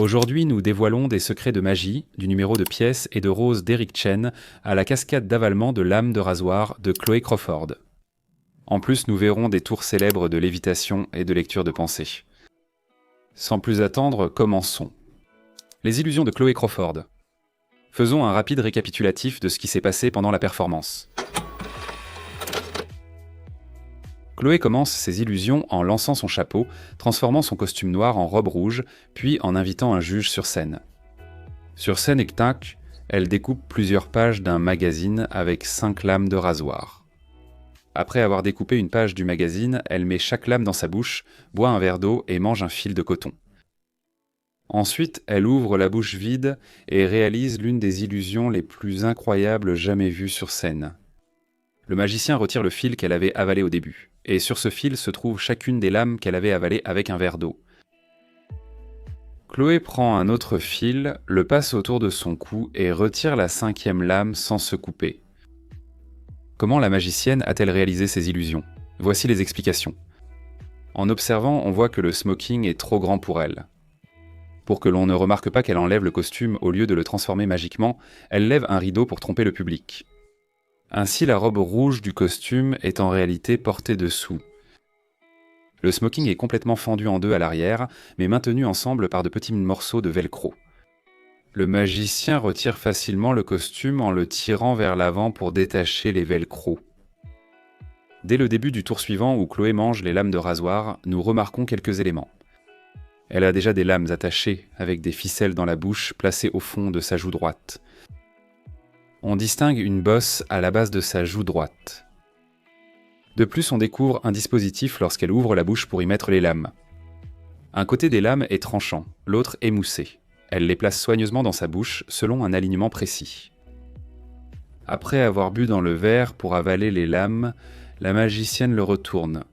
Aujourd'hui, nous dévoilons des secrets de magie, du numéro de pièces et de rose d'Eric Chen à la cascade d'avalement de lames de rasoir de Chloé Crawford. En plus, nous verrons des tours célèbres de lévitation et de lecture de pensée. Sans plus attendre, commençons. Les illusions de Chloé Crawford. Faisons un rapide récapitulatif de ce qui s'est passé pendant la performance. Chloé commence ses illusions en lançant son chapeau, transformant son costume noir en robe rouge, puis en invitant un juge sur scène. Sur scène et tac, elle découpe plusieurs pages d'un magazine avec 5 lames de rasoir. Après avoir découpé une page du magazine, elle met chaque lame dans sa bouche, boit un verre d'eau et mange un fil de coton. Ensuite, elle ouvre la bouche vide et réalise l'une des illusions les plus incroyables jamais vues sur scène. Le magicien retire le fil qu'elle avait avalé au début, et sur ce fil se trouve chacune des lames qu'elle avait avalées avec un verre d'eau. Chloé prend un autre fil, le passe autour de son cou et retire la 5e lame sans se couper. Comment la magicienne a-t-elle réalisé ces illusions ? Voici les explications. En observant, on voit que le smoking est trop grand pour elle. Pour que l'on ne remarque pas qu'elle enlève le costume au lieu de le transformer magiquement, elle lève un rideau pour tromper le public. Ainsi, la robe rouge du costume est en réalité portée dessous. Le smoking est complètement fendu en deux à l'arrière, mais maintenu ensemble par de petits morceaux de velcro. Le magicien retire facilement le costume en le tirant vers l'avant pour détacher les velcros. Dès le début du tour suivant où Chloé mange les lames de rasoir, nous remarquons quelques éléments. Elle a déjà des lames attachées avec des ficelles dans la bouche placées au fond de sa joue droite. On distingue une bosse à la base de sa joue droite. De plus, on découvre un dispositif lorsqu'elle ouvre la bouche pour y mettre les lames. Un côté des lames est tranchant, l'autre émoussé. Elle les place soigneusement dans sa bouche selon un alignement précis. Après avoir bu dans le verre pour avaler les lames, la magicienne le retourne.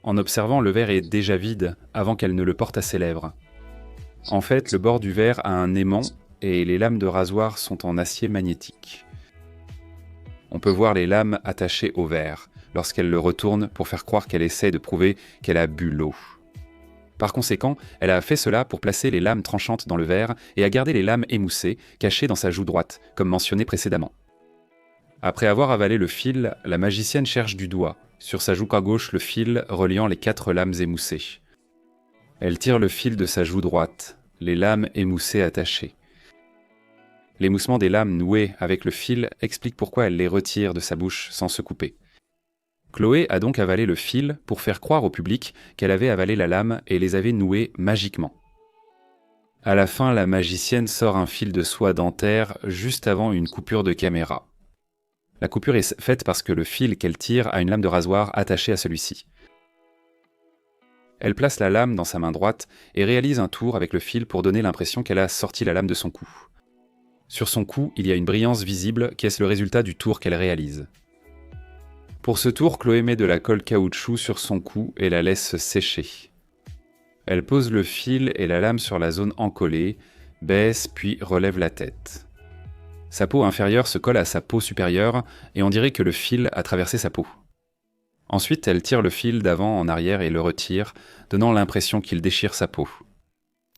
En observant, le verre est déjà vide avant qu'elle ne le porte à ses lèvres. En fait, le bord du verre a un aimant et les lames de rasoir sont en acier magnétique. On peut voir les lames attachées au verre lorsqu'elle le retourne pour faire croire qu'elle essaie de prouver qu'elle a bu l'eau. Par conséquent, elle a fait cela pour placer les lames tranchantes dans le verre et a gardé les lames émoussées cachées dans sa joue droite, comme mentionné précédemment. Après avoir avalé le fil, la magicienne cherche du doigt, sur sa joue à gauche, le fil reliant les 4 lames émoussées. Elle tire le fil de sa joue droite, les lames émoussées attachées. L'émoussement des lames nouées avec le fil explique pourquoi elle les retire de sa bouche sans se couper. Chloé a donc avalé le fil pour faire croire au public qu'elle avait avalé la lame et les avait nouées magiquement. À la fin, la magicienne sort un fil de soie dentaire juste avant une coupure de caméra. La coupure est faite parce que le fil qu'elle tire a une lame de rasoir attachée à celui-ci. Elle place la lame dans sa main droite et réalise un tour avec le fil pour donner l'impression qu'elle a sorti la lame de son cou. Sur son cou, il y a une brillance visible qui est le résultat du tour qu'elle réalise. Pour ce tour, Chloé met de la colle caoutchouc sur son cou et la laisse sécher. Elle pose le fil et la lame sur la zone encollée, baisse puis relève la tête. Sa peau inférieure se colle à sa peau supérieure et on dirait que le fil a traversé sa peau. Ensuite, elle tire le fil d'avant en arrière et le retire, donnant l'impression qu'il déchire sa peau.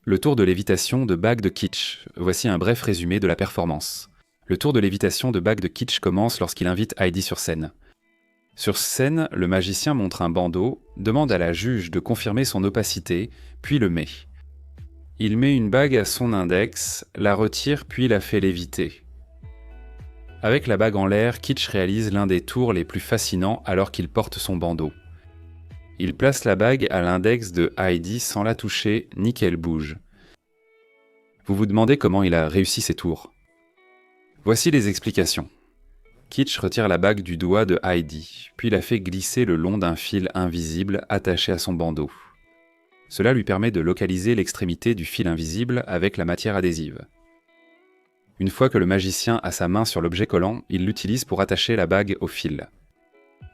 Le tour de lévitation de Bag de Kitsch. Voici un bref résumé de la performance. Le tour de lévitation de Bag de Kitsch commence lorsqu'il invite Heidi sur scène. Sur scène, le magicien montre un bandeau, demande à la juge de confirmer son opacité, puis le met. Il met une bague à son index, la retire puis la fait léviter. Avec la bague en l'air, Kitsch réalise l'un des tours les plus fascinants alors qu'il porte son bandeau. Il place la bague à l'index de Heidi sans la toucher ni qu'elle bouge. Vous vous demandez comment il a réussi ces tours. Voici les explications. Kitsch retire la bague du doigt de Heidi, puis la fait glisser le long d'un fil invisible attaché à son bandeau. Cela lui permet de localiser l'extrémité du fil invisible avec la matière adhésive. Une fois que le magicien a sa main sur l'objet collant, il l'utilise pour attacher la bague au fil.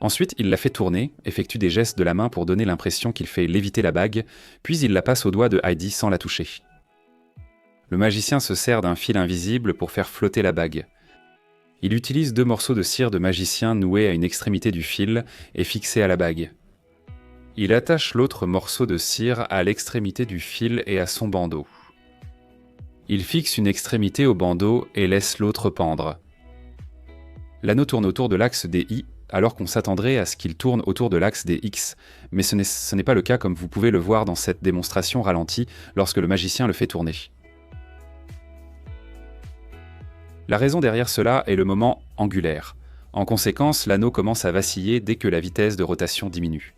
Ensuite, il la fait tourner, effectue des gestes de la main pour donner l'impression qu'il fait léviter la bague, puis il la passe au doigt de Heidi sans la toucher. Le magicien se sert d'un fil invisible pour faire flotter la bague. Il utilise 2 morceaux de cire de magicien noués à une extrémité du fil et fixés à la bague. Il attache l'autre morceau de cire à l'extrémité du fil et à son bandeau. Il fixe une extrémité au bandeau et laisse l'autre pendre. L'anneau tourne autour de l'axe des Y, alors qu'on s'attendrait à ce qu'il tourne autour de l'axe des X, mais ce n'est pas le cas comme vous pouvez le voir dans cette démonstration ralentie lorsque le magicien le fait tourner. La raison derrière cela est le moment angulaire. En conséquence, l'anneau commence à vaciller dès que la vitesse de rotation diminue.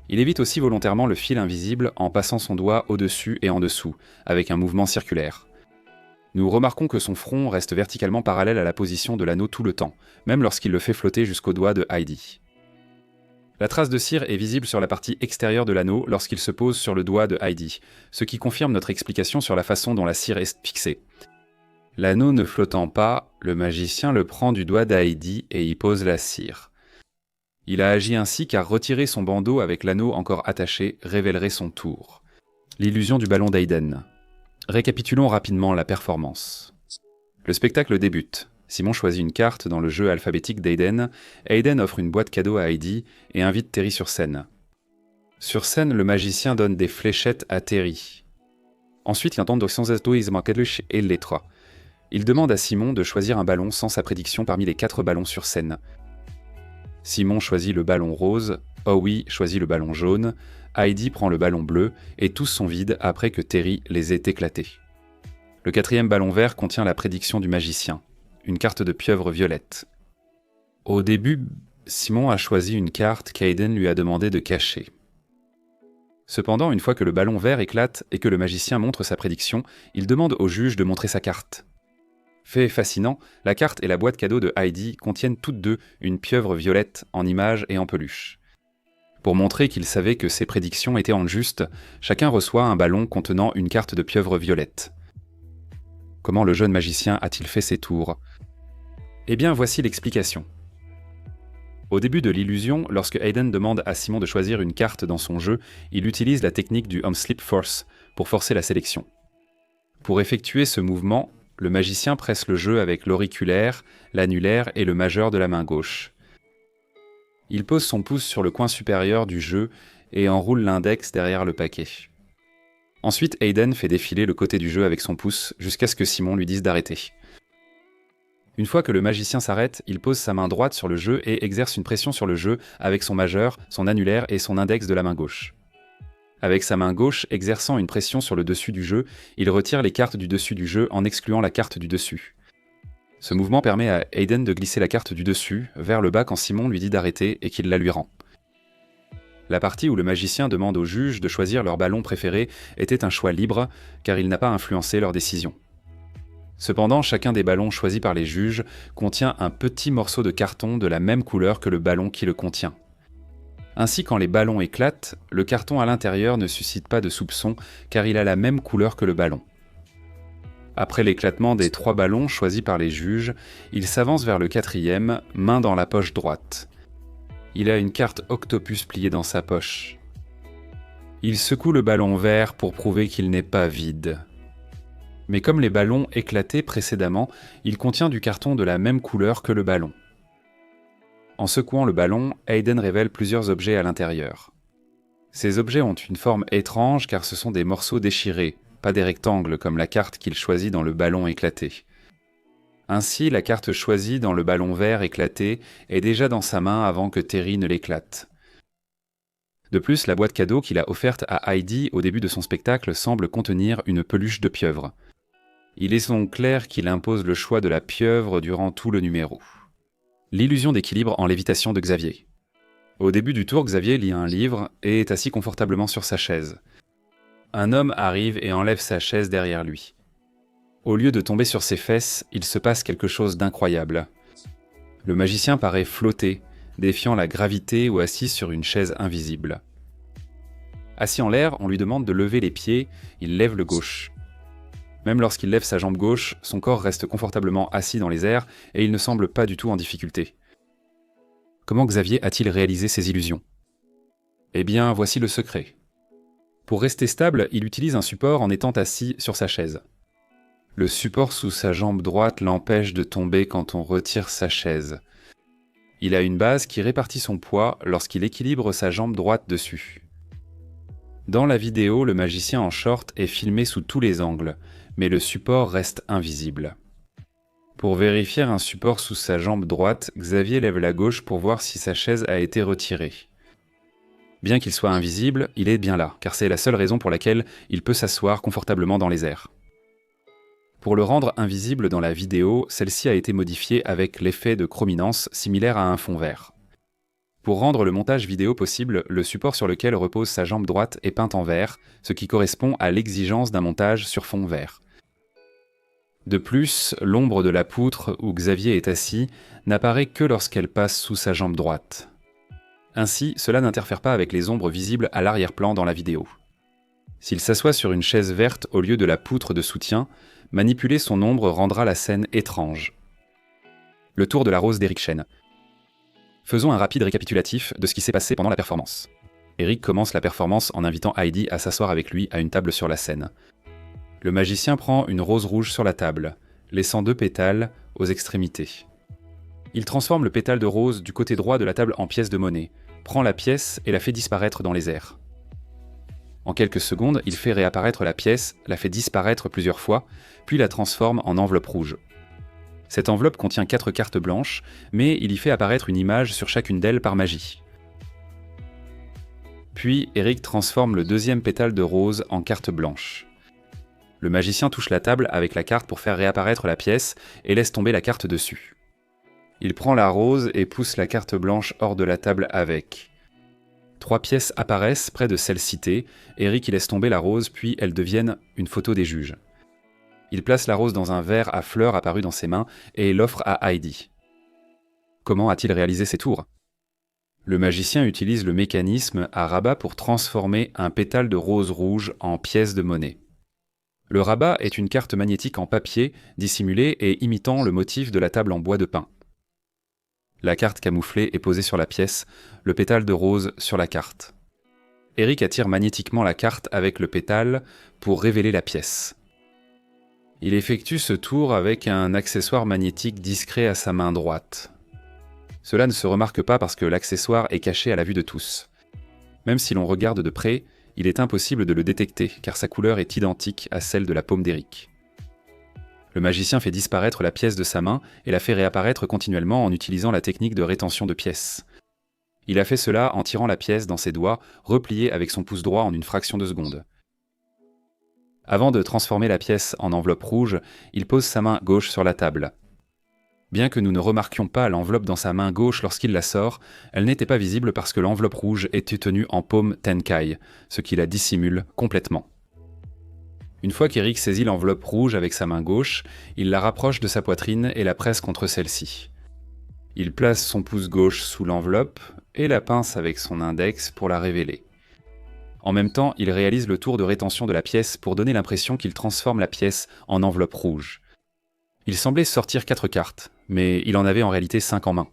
Il évite aussi volontairement le fil invisible en passant son doigt au-dessus et en dessous, avec un mouvement circulaire. Nous remarquons que son front reste verticalement parallèle à la position de l'anneau tout le temps, même lorsqu'il le fait flotter jusqu'au doigt de Heidi. La trace de cire est visible sur la partie extérieure de l'anneau lorsqu'il se pose sur le doigt de Heidi, ce qui confirme notre explication sur la façon dont la cire est fixée. L'anneau ne flottant pas, le magicien le prend du doigt d'Heidi et y pose la cire. Il a agi ainsi car retirer son bandeau avec l'anneau encore attaché révélerait son tour. L'illusion du ballon d'Aiden. Récapitulons rapidement la performance. Le spectacle débute. Simon choisit une carte dans le jeu alphabétique d'Aiden. Aiden offre une boîte cadeau à Heidi et invite Terry sur scène. Sur scène, le magicien donne des fléchettes à Terry. Ensuite, il entend et les trois. Il demande à Simon de choisir un ballon sans sa prédiction parmi les 4 ballons sur scène. Simon choisit le ballon rose, Howie choisit le ballon jaune, Heidi prend le ballon bleu et tous sont vides après que Terry les ait éclatés. Le 4e ballon vert contient la prédiction du magicien, une carte de pieuvre violette. Au début, Simon a choisi une carte qu'Aiden lui a demandé de cacher. Cependant, une fois que le ballon vert éclate et que le magicien montre sa prédiction, il demande au juge de montrer sa carte. Fait fascinant, la carte et la boîte cadeau de Heidi contiennent toutes deux une pieuvre violette en image et en peluche. Pour montrer qu'il savait que ses prédictions étaient en juste, chacun reçoit un ballon contenant une carte de pieuvre violette. Comment le jeune magicien a-t-il fait ses tours ? Eh bien, voici l'explication. Au début de l'illusion, lorsque Aiden demande à Simon de choisir une carte dans son jeu, il utilise la technique du Slip Force pour forcer la sélection. Pour effectuer ce mouvement, le magicien presse le jeu avec l'auriculaire, l'annulaire et le majeur de la main gauche. Il pose son pouce sur le coin supérieur du jeu et enroule l'index derrière le paquet. Ensuite, Aiden fait défiler le côté du jeu avec son pouce jusqu'à ce que Simon lui dise d'arrêter. Une fois que le magicien s'arrête, il pose sa main droite sur le jeu et exerce une pression sur le jeu avec son majeur, son annulaire et son index de la main gauche. Avec sa main gauche exerçant une pression sur le dessus du jeu, il retire les cartes du dessus du jeu en excluant la carte du dessus. Ce mouvement permet à Aiden de glisser la carte du dessus vers le bas quand Simon lui dit d'arrêter et qu'il la lui rend. La partie où le magicien demande aux juges de choisir leur ballon préféré était un choix libre car il n'a pas influencé leur décision. Cependant, chacun des ballons choisis par les juges contient un petit morceau de carton de la même couleur que le ballon qui le contient. Ainsi, quand les ballons éclatent, le carton à l'intérieur ne suscite pas de soupçon car il a la même couleur que le ballon. Après l'éclatement des 3 ballons choisis par les juges, il s'avance vers le 4e, main dans la poche droite. Il a une carte octopus pliée dans sa poche. Il secoue le ballon vert pour prouver qu'il n'est pas vide. Mais comme les ballons éclataient précédemment, il contient du carton de la même couleur que le ballon. En secouant le ballon, Aiden révèle plusieurs objets à l'intérieur. Ces objets ont une forme étrange car ce sont des morceaux déchirés, pas des rectangles comme la carte qu'il choisit dans le ballon éclaté. Ainsi, la carte choisie dans le ballon vert éclaté est déjà dans sa main avant que Terry ne l'éclate. De plus, la boîte cadeau qu'il a offerte à Heidi au début de son spectacle semble contenir une peluche de pieuvre. Il est donc clair qu'il impose le choix de la pieuvre durant tout le numéro. L'illusion d'équilibre en lévitation de Xavier. Au début du tour, Xavier lit un livre et est assis confortablement sur sa chaise. Un homme arrive et enlève sa chaise derrière lui. Au lieu de tomber sur ses fesses, il se passe quelque chose d'incroyable. Le magicien paraît flotter, défiant la gravité ou assis sur une chaise invisible. Assis en l'air, on lui demande de lever les pieds, il lève le gauche. Même lorsqu'il lève sa jambe gauche, son corps reste confortablement assis dans les airs et il ne semble pas du tout en difficulté. Comment Xavier a-t-il réalisé ses illusions ? Eh bien, voici le secret. Pour rester stable, il utilise un support en étant assis sur sa chaise. Le support sous sa jambe droite l'empêche de tomber quand on retire sa chaise. Il a une base qui répartit son poids lorsqu'il équilibre sa jambe droite dessus. Dans la vidéo, le magicien en short est filmé sous tous les angles, mais le support reste invisible. Pour vérifier un support sous sa jambe droite, Xavier lève la gauche pour voir si sa chaise a été retirée. Bien qu'il soit invisible, il est bien là, car c'est la seule raison pour laquelle il peut s'asseoir confortablement dans les airs. Pour le rendre invisible dans la vidéo, celle-ci a été modifiée avec l'effet de chrominance similaire à un fond vert. Pour rendre le montage vidéo possible, le support sur lequel repose sa jambe droite est peint en vert, ce qui correspond à l'exigence d'un montage sur fond vert. De plus, l'ombre de la poutre où Xavier est assis n'apparaît que lorsqu'elle passe sous sa jambe droite. Ainsi, cela n'interfère pas avec les ombres visibles à l'arrière-plan dans la vidéo. S'il s'assoit sur une chaise verte au lieu de la poutre de soutien, manipuler son ombre rendra la scène étrange. Le tour de la rose d'Eric Chen. Faisons un rapide récapitulatif de ce qui s'est passé pendant la performance. Eric commence la performance en invitant Heidi à s'asseoir avec lui à une table sur la scène. Le magicien prend une rose rouge sur la table, laissant 2 pétales aux extrémités. Il transforme le pétale de rose du côté droit de la table en pièce de monnaie, prend la pièce et la fait disparaître dans les airs. En quelques secondes, il fait réapparaître la pièce, la fait disparaître plusieurs fois, puis la transforme en enveloppe rouge. Cette enveloppe contient 4 cartes blanches, mais il y fait apparaître une image sur chacune d'elles par magie. Puis, Eric transforme le 2e pétale de rose en carte blanche. Le magicien touche la table avec la carte pour faire réapparaître la pièce et laisse tomber la carte dessus. Il prend la rose et pousse la carte blanche hors de la table avec. 3 pièces apparaissent près de celle citée, Eric y laisse tomber la rose puis elles deviennent une photo des juges. Il place la rose dans un verre à fleurs apparu dans ses mains et l'offre à Heidi. Comment a-t-il réalisé ces tours ? Le magicien utilise le mécanisme à rabat pour transformer un pétale de rose rouge en pièce de monnaie. Le rabat est une carte magnétique en papier, dissimulée et imitant le motif de la table en bois de pin. La carte camouflée est posée sur la pièce, le pétale de rose sur la carte. Eric attire magnétiquement la carte avec le pétale pour révéler la pièce. Il effectue ce tour avec un accessoire magnétique discret à sa main droite. Cela ne se remarque pas parce que l'accessoire est caché à la vue de tous. Même si l'on regarde de près, il est impossible de le détecter car sa couleur est identique à celle de la paume d'Eric. Le magicien fait disparaître la pièce de sa main et la fait réapparaître continuellement en utilisant la technique de rétention de pièces. Il a fait cela en tirant la pièce dans ses doigts, repliée avec son pouce droit en une fraction de seconde. Avant de transformer la pièce en enveloppe rouge, il pose sa main gauche sur la table. Bien que nous ne remarquions pas l'enveloppe dans sa main gauche lorsqu'il la sort, elle n'était pas visible parce que l'enveloppe rouge était tenue en paume Tenkai, ce qui la dissimule complètement. Une fois qu'Eric saisit l'enveloppe rouge avec sa main gauche, il la rapproche de sa poitrine et la presse contre celle-ci. Il place son pouce gauche sous l'enveloppe et la pince avec son index pour la révéler. En même temps, il réalise le tour de rétention de la pièce pour donner l'impression qu'il transforme la pièce en enveloppe rouge. Il semblait sortir 4 cartes, mais il en avait en réalité 5 en main.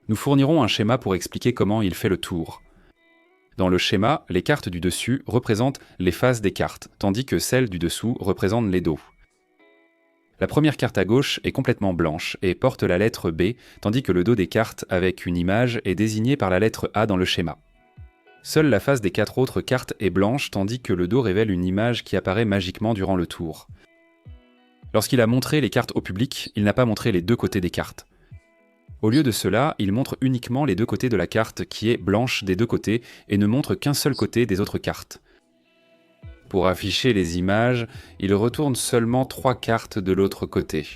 Nous fournirons un schéma pour expliquer comment il fait le tour. Dans le schéma, les cartes du dessus représentent les faces des cartes, tandis que celles du dessous représentent les dos. La première carte à gauche est complètement blanche et porte la lettre B, tandis que le dos des cartes avec une image est désigné par la lettre A dans le schéma. Seule la face des 4 autres cartes est blanche, tandis que le dos révèle une image qui apparaît magiquement durant le tour. Lorsqu'il a montré les cartes au public, il n'a pas montré les 2 côtés des cartes. Au lieu de cela, il montre uniquement les 2 côtés de la carte qui est blanche des 2 côtés et ne montre qu'un seul côté des autres cartes. Pour afficher les images, il retourne seulement 3 cartes de l'autre côté.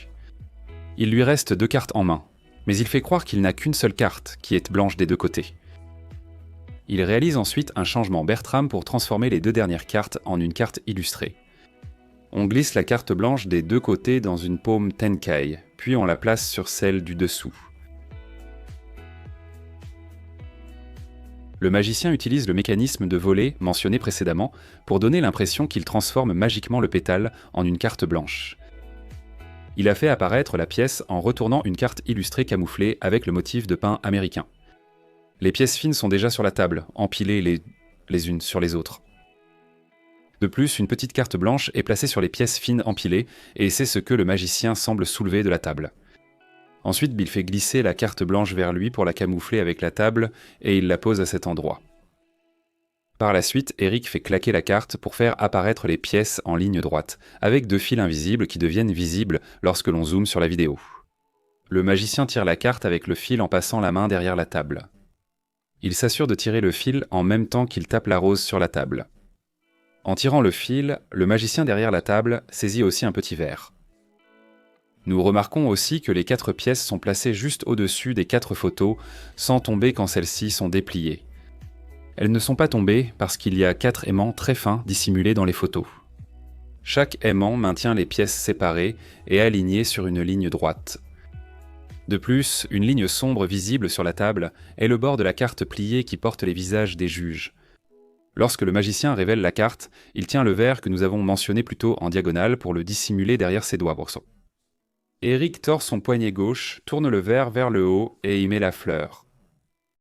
Il lui reste 2 cartes en main, mais il fait croire qu'il n'a qu'une seule carte qui est blanche des 2 côtés. Il réalise ensuite un changement Bertram pour transformer les 2 dernières cartes en une carte illustrée. On glisse la carte blanche des 2 côtés dans une paume Tenkai, puis on la place sur celle du dessous. Le magicien utilise le mécanisme de voler mentionné précédemment pour donner l'impression qu'il transforme magiquement le pétale en une carte blanche. Il a fait apparaître la pièce en retournant une carte illustrée camouflée avec le motif de pin américain. Les pièces fines sont déjà sur la table, empilées les unes sur les autres. De plus, une petite carte blanche est placée sur les pièces fines empilées, et c'est ce que le magicien semble soulever de la table. Ensuite, Bill fait glisser la carte blanche vers lui pour la camoufler avec la table, et il la pose à cet endroit. Par la suite, Eric fait claquer la carte pour faire apparaître les pièces en ligne droite, avec 2 fils invisibles qui deviennent visibles lorsque l'on zoome sur la vidéo. Le magicien tire la carte avec le fil en passant la main derrière la table. Il s'assure de tirer le fil en même temps qu'il tape la rose sur la table. En tirant le fil, le magicien derrière la table saisit aussi un petit verre. Nous remarquons aussi que les 4 pièces sont placées juste au-dessus des 4 photos, sans tomber quand celles-ci sont dépliées. Elles ne sont pas tombées parce qu'il y a 4 aimants très fins dissimulés dans les photos. Chaque aimant maintient les pièces séparées et alignées sur une ligne droite. De plus, une ligne sombre visible sur la table est le bord de la carte pliée qui porte les visages des juges. Lorsque le magicien révèle la carte, il tient le verre que nous avons mentionné plus tôt en diagonale pour le dissimuler derrière ses doigts. Eric tord son poignet gauche, tourne le verre vers le haut et y met la fleur.